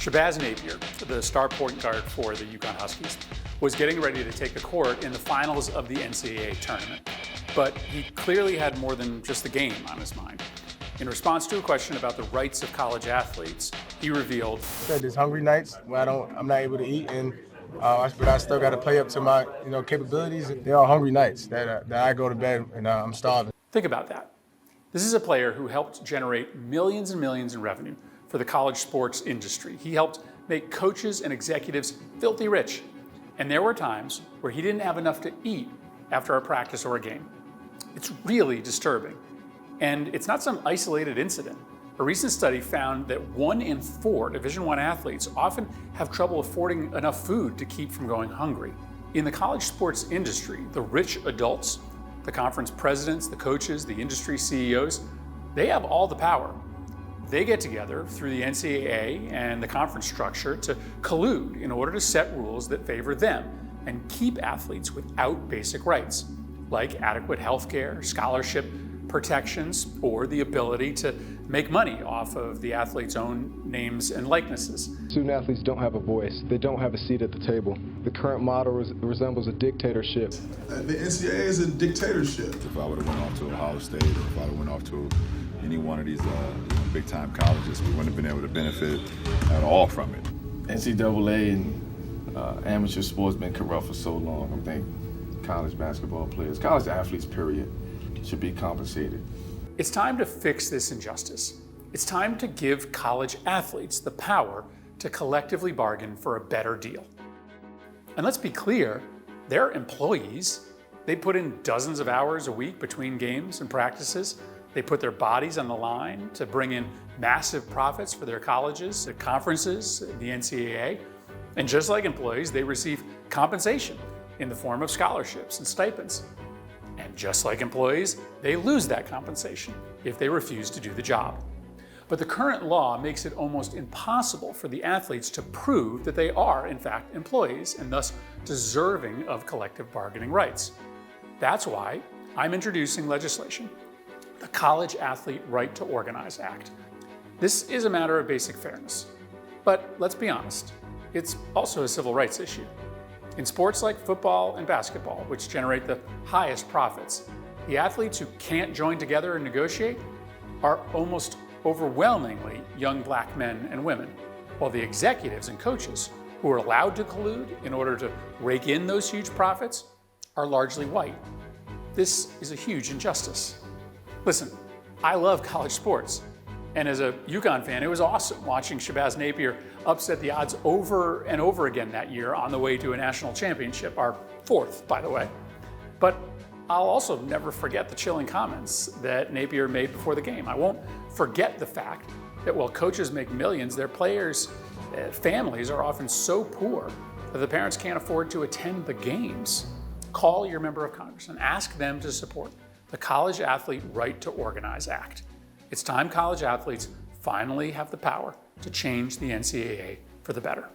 Shabazz Napier, the star point guard for the UConn Huskies, was getting ready to take the court in the finals of the NCAA tournament. But he clearly had more than just the game on his mind. In response to a question about the rights of college athletes, he revealed, There's hungry nights where I'm not able to eat, but I still got to play up to my capabilities. There are hungry nights that I go to bed and I'm starving. Think about that. This is a player who helped generate millions and millions in revenue for the college sports industry. He helped make coaches and executives filthy rich. And there were times where he didn't have enough to eat after a practice or a game. It's really disturbing. And it's not some isolated incident. A recent study found that 1 in 4 Division I athletes often have trouble affording enough food to keep from going hungry. In the college sports industry, the rich adults, the conference presidents, the coaches, the industry CEOs, they have all the power. They get together through the NCAA and the conference structure to collude in order to set rules that favor them and keep athletes without basic rights, like adequate health care, scholarship protections, or the ability to make money off of the athlete's own names and likenesses. Student athletes don't have a voice. They don't have a seat at the table. The current model resembles a dictatorship. The NCAA is a dictatorship. If I would have went off to Ohio State, or if I would have went off to any one of these big-time colleges, we wouldn't have been able to benefit at all from it. NCAA and amateur sports been corrupt for so long. I think college basketball players, college athletes, period, should be compensated. It's time to fix this injustice. It's time to give college athletes the power to collectively bargain for a better deal. And let's be clear, they're employees. They put in dozens of hours a week between games and practices. They put their bodies on the line to bring in massive profits for their colleges, their conferences, the NCAA. And just like employees, they receive compensation in the form of scholarships and stipends. And just like employees, they lose that compensation if they refuse to do the job. But the current law makes it almost impossible for the athletes to prove that they are, in fact, employees and thus deserving of collective bargaining rights. That's why I'm introducing legislation, the College Athlete Right to Organize Act. This is a matter of basic fairness. But let's be honest, it's also a civil rights issue. In sports like football and basketball, which generate the highest profits, the athletes who can't join together and negotiate are almost overwhelmingly young black men and women, while the executives and coaches who are allowed to collude in order to rake in those huge profits are largely white. This is a huge injustice. Listen, I love college sports. And as a UConn fan, it was awesome watching Shabazz Napier upset the odds over and over again that year on the way to a national championship, our 4th, by the way. But I'll also never forget the chilling comments that Napier made before the game. I won't forget the fact that while coaches make millions, their players' families are often so poor that the parents can't afford to attend the games. Call your member of Congress and ask them to support the College Athlete Right to Organize Act. It's time college athletes finally have the power to change the NCAA for the better.